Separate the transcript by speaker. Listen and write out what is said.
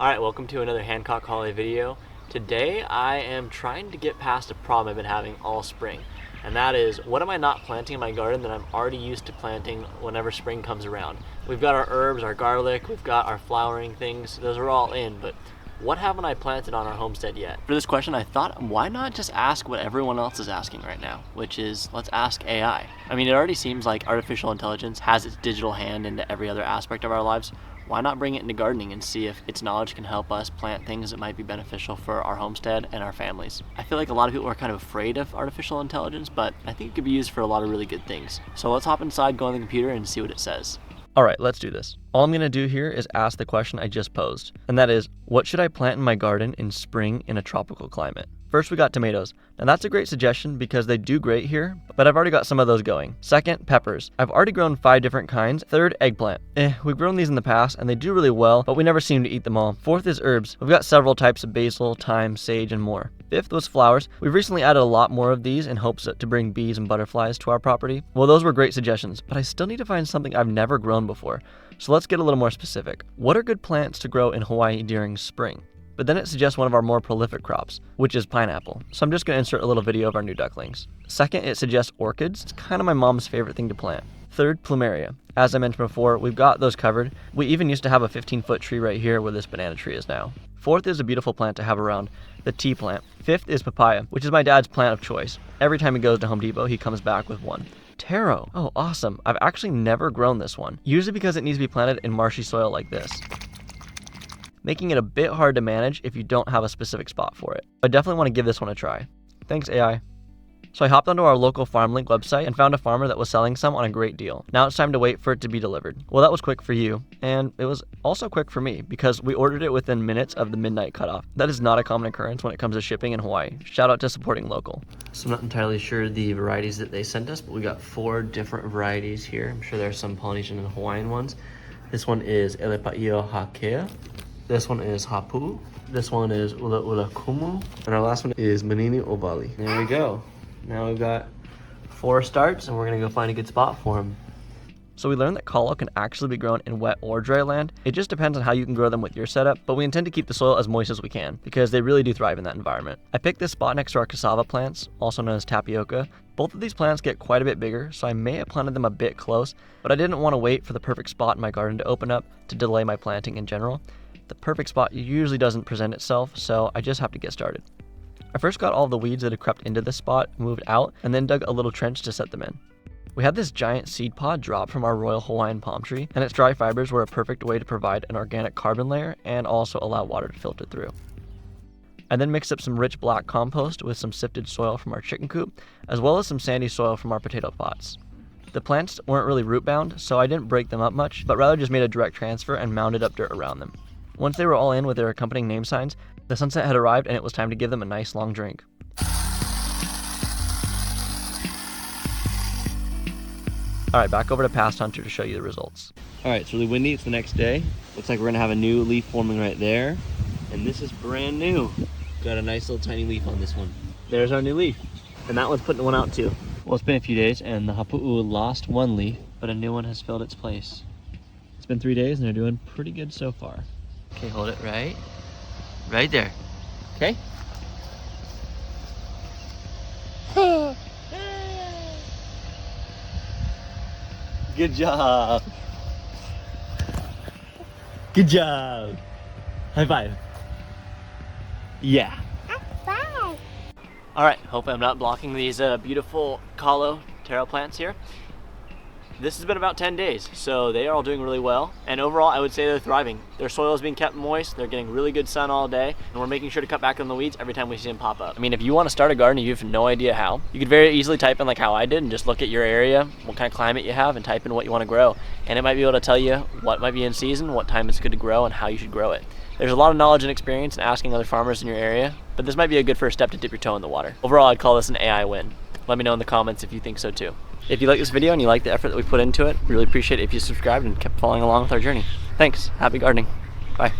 Speaker 1: Alright, welcome to another Hancock Holiday video. Today I am trying to get past a problem I've been having all spring. And that is, what am I not planting in my garden that I'm already used to planting whenever spring comes around? We've got our herbs, our garlic, we've got our flowering things, those are all in, but what haven't I planted on our homestead yet? For this question, I thought, why not just ask what everyone else is asking right now, which is, let's ask AI. I mean, it already seems like artificial intelligence has its digital hand into every other aspect of our lives. Why not bring it into gardening and see if its knowledge can help us plant things that might be beneficial for our homestead and our families? I feel like a lot of people are kind of afraid of artificial intelligence, but I think it could be used for a lot of really good things. So let's hop inside, go on the computer, and see what it says.
Speaker 2: All right, let's do this. All I'm gonna do here is ask the question I just posed, and that is, what should I plant in my garden in spring in a tropical climate? First, we got tomatoes. Now that's a great suggestion because they do great here, but I've already got some of those going. Second, peppers. I've already grown 5 different kinds. Third, eggplant. We've grown these in the past and they do really well, but we never seem to eat them all. Fourth is herbs. We've got several types of basil, thyme, sage, and more. Fifth was flowers. We've recently added a lot more of these in hopes to bring bees and butterflies to our property. Well, those were great suggestions, but I still need to find something I've never grown before. So let's get a little more specific. What are good plants to grow in Hawaii during spring? But then it suggests one of our more prolific crops, which is pineapple. So I'm just going to insert a little video of our new ducklings. Second, it suggests orchids. It's kind of my mom's favorite thing to plant. Third, plumeria. As I mentioned before, we've got those covered. We even used to have a 15-foot tree right here where this banana tree is now. Fourth is a beautiful plant to have around, the tea plant. Fifth is papaya, which is my dad's plant of choice. Every time he goes to Home Depot, he comes back with one. Taro. Oh, awesome. I've actually never grown this one, usually because it needs to be planted in marshy soil like this, making it a bit hard to manage if you don't have a specific spot for it. I definitely want to give this one a try. Thanks, AI. So I hopped onto our local FarmLink website and found a farmer that was selling some on a great deal. Now it's time to wait for it to be delivered. Well, that was quick for you, and it was also quick for me because we ordered it within minutes of the midnight cutoff. That is not a common occurrence when it comes to shipping in Hawaii. Shout out to supporting local. So I'm not entirely sure the varieties that they sent us, but we got 4 different varieties here. I'm sure there's some Polynesian and Hawaiian ones. This one is Elepaio Hakea. This one is Hapu. This one is Ula Ula Kumu. And our last one is Manini Obali. There we go. Now we've got 4 starts and we're gonna go find a good spot for them. So we learned that kalo can actually be grown in wet or dry land. It just depends on how you can grow them with your setup, but we intend to keep the soil as moist as we can because they really do thrive in that environment. I picked this spot next to our cassava plants, also known as tapioca. Both of these plants get quite a bit bigger, so I may have planted them a bit close, but I didn't want to wait for the perfect spot in my garden to open up to delay my planting in general. The perfect spot usually doesn't present itself, so I just have to get started. I first got all the weeds that had crept into this spot moved out and then dug a little trench to set them in. We had this giant seed pod drop from our Royal Hawaiian palm tree, and its dry fibers were a perfect way to provide an organic carbon layer and also allow water to filter through. I then mixed up some rich black compost with some sifted soil from our chicken coop, as well as some sandy soil from our potato pots. The plants weren't really root bound, so I didn't break them up much, but rather just made a direct transfer and mounded up dirt around them. Once they were all in with their accompanying name signs, the sunset had arrived and it was time to give them a nice long drink. Alright, back over to Past Hunter to show you the results. Alright, it's really windy, it's the next day. Looks like we're gonna have a new leaf forming right there. And this is brand new. Got a nice little tiny leaf on this one. There's our new leaf. And that one's putting one out too. Well, it's been a few days and the hapu'u lost one leaf, but a new one has filled its place. It's been 3 days and they're doing pretty good so far. Okay, hold it right there. Okay? Good job. Good job. High five. Yeah. High five. All right, hope I'm not blocking these beautiful kalo taro plants here. This has been about 10 days, so they are all doing really well. And overall, I would say they're thriving. Their soil is being kept moist, they're getting really good sun all day, and we're making sure to cut back on the weeds every time we see them pop up. I mean, if you want to start a garden and you have no idea how, you could very easily type in like how I did and just look at your area, what kind of climate you have, and type in what you want to grow. And it might be able to tell you what might be in season, what time it's good to grow, and how you should grow it. There's a lot of knowledge and experience in asking other farmers in your area, but this might be a good first step to dip your toe in the water. Overall, I'd call this an AI win. Let me know in the comments if you think so too. If you like this video and you like the effort that we put into it, really appreciate it if you subscribed and kept following along with our journey. Thanks. Happy gardening. Bye.